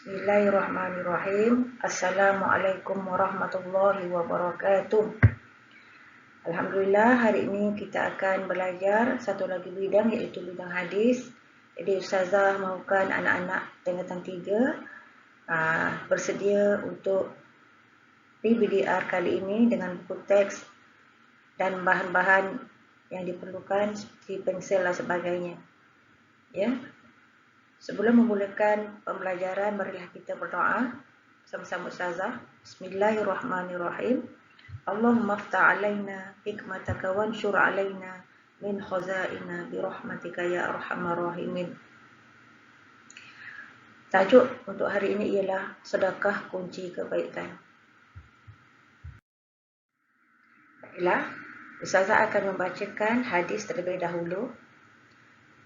Bismillahirrahmanirrahim. Assalamualaikum warahmatullahi wabarakatuh. Alhamdulillah, hari ini kita akan belajar satu lagi bidang, iaitu bidang hadis. Jadi Ustazah mahukan anak-anak tingkatan 3 bersedia untuk PBDR kali ini dengan buku teks dan bahan-bahan yang diperlukan seperti pensel dan sebagainya. Ya. Sebelum memulakan pembelajaran, marilah kita berdoa sama-sama Ustazah. Bismillahirrahmanirrahim. Allahumma aftah alaina hikmataka wanshur alaina min khazaina birahmatika ya arhamar rahimin. Tajuk untuk hari ini ialah sedekah kunci kebaikan. Baiklah, Ustazah akan membacakan hadis terlebih dahulu.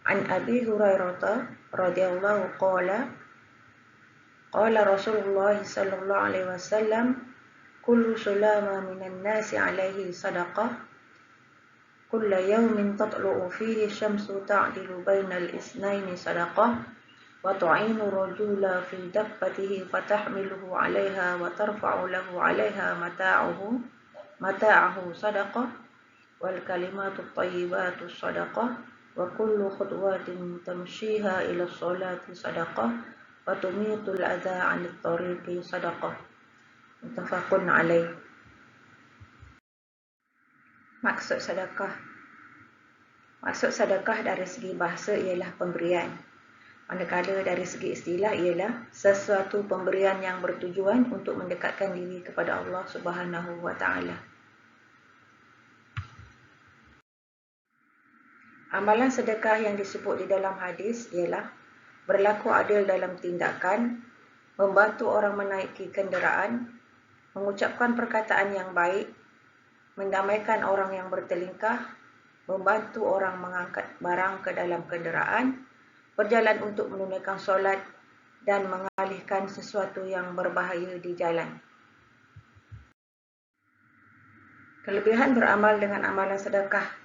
An Abi Hurairah radhiyallahu qala qala Rasulullah sallallahu alaihi wasallam kullu sulama minan nasi alaihi sadaqah kulla yawmin tatlu'u fihi syamsu ta'dilu bainal isnaini sadaqah wa tu'inu rajula fi dabbatihi fatahmiluhu 'alaiha wa tarfa'u lahu 'alaiha mata'ahu sadaqah wal kalimatu thayyibatu sadaqah wa kullu khutwatin tamshiha ila sholati sadaqah wa tumitul adha 'anil tariqi sadaqah. Muttafaqun alaih. Maksud sedekah dari segi bahasa ialah pemberian, manakala dari segi istilah ialah sesuatu pemberian yang bertujuan untuk mendekatkan diri kepada Allah Subhanahu wa taala. Amalan sedekah yang disebut di dalam hadis ialah berlaku adil dalam tindakan, membantu orang menaiki kenderaan, mengucapkan perkataan yang baik, mendamaikan orang yang bertelingkah, membantu orang mengangkat barang ke dalam kenderaan, berjalan untuk menunaikan solat, dan mengalihkan sesuatu yang berbahaya di jalan. Kelebihan beramal dengan amalan sedekah: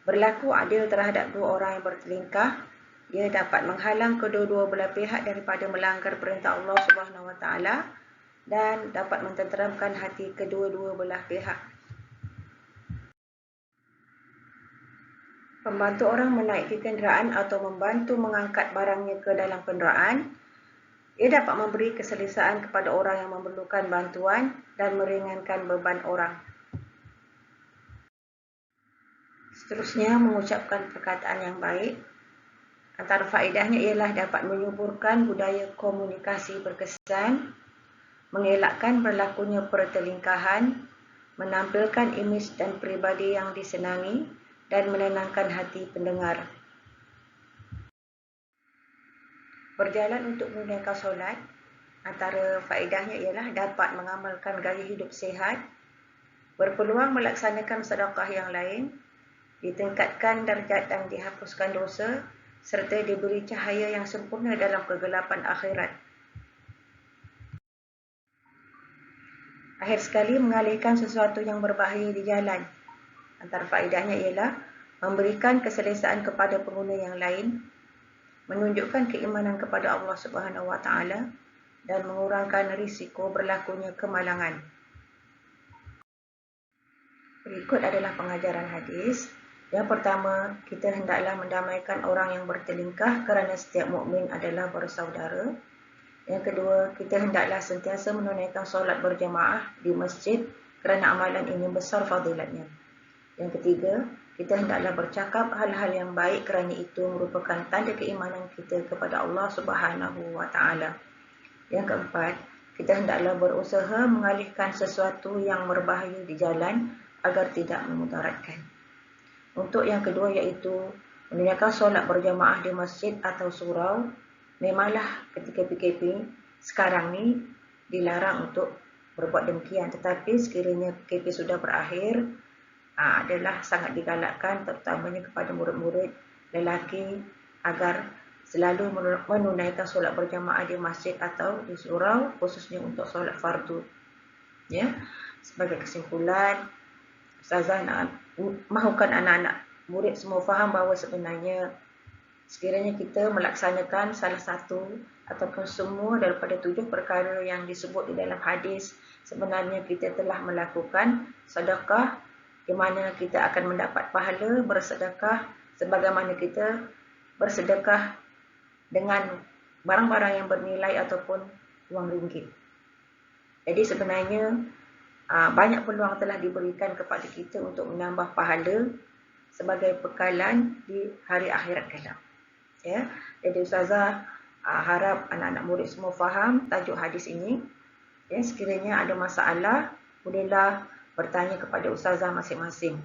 berlaku adil terhadap dua orang yang bertelingkah. Ia dapat menghalang kedua-dua belah pihak daripada melanggar perintah Allah Subhanahu wa taala dan dapat mententeramkan hati kedua-dua belah pihak. Membantu orang menaiki kenderaan atau membantu mengangkat barangnya ke dalam kenderaan, ia dapat memberi keselesaan kepada orang yang memerlukan bantuan dan meringankan beban orang. Seterusnya, mengucapkan perkataan yang baik. Antara faedahnya ialah dapat menyuburkan budaya komunikasi berkesan, mengelakkan berlakunya pertelingkahan, menampilkan imej dan peribadi yang disenangi, dan menenangkan hati pendengar. Berjalan untuk menunaikan solat. Antara faedahnya ialah dapat mengamalkan gaya hidup sihat, berpeluang melaksanakan sedekah yang lain, ditingkatkan darjat dan dihapuskan dosa, serta diberi cahaya yang sempurna dalam kegelapan akhirat. Akhir sekali, mengalihkan sesuatu yang berbahaya di jalan. Antara faedahnya ialah memberikan keselesaan kepada pengguna yang lain, menunjukkan keimanan kepada Allah Subhanahu wa taala, dan mengurangkan risiko berlakunya kemalangan. Berikut adalah pengajaran hadis. Yang pertama, kita hendaklah mendamaikan orang yang bertelingkah kerana setiap mukmin adalah bersaudara. Yang kedua, kita hendaklah sentiasa menunaikan solat berjamaah di masjid kerana amalan ini besar fadilatnya. Yang ketiga, kita hendaklah bercakap hal-hal yang baik kerana itu merupakan tanda keimanan kita kepada Allah Subhanahu wa taala. Yang keempat, kita hendaklah berusaha mengalihkan sesuatu yang berbahaya di jalan agar tidak memudaratkan. Untuk yang kedua, iaitu menunaikan solat berjamaah di masjid atau surau, memanglah ketika PKP sekarang ni dilarang untuk berbuat demikian, tetapi sekiranya PKP sudah berakhir, adalah sangat digalakkan, terutamanya kepada murid-murid lelaki, agar selalu menunaikan solat berjamaah di masjid atau di surau, khususnya untuk solat fardu. Ya, sebagai kesimpulan, Ustazah nak mahukan anak-anak murid semua faham bahawa sebenarnya Sekiranya kita melaksanakan salah satu ataupun semua daripada 7 perkara yang disebut di dalam hadis, sebenarnya kita telah melakukan sedekah, di mana kita akan mendapat pahala bersedekah sebagaimana kita bersedekah dengan barang-barang yang bernilai ataupun wang ringgit. Jadi sebenarnya banyak peluang telah diberikan kepada kita untuk menambah pahala sebagai bekalan di hari akhirat kelak. Ya, jadi Ustazah harap anak-anak murid semua faham tajuk hadis ini. Ya, sekiranya ada masalah, bolehlah bertanya kepada Ustazah masing-masing.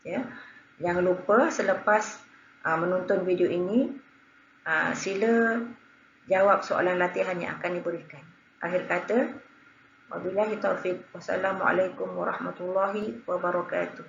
Ya, jangan lupa selepas menonton video ini, sila jawab soalan latihan yang akan diberikan. Akhir kata, wabillahi taufiq. Wassalamualaikum warahmatullahi wabarakatuh.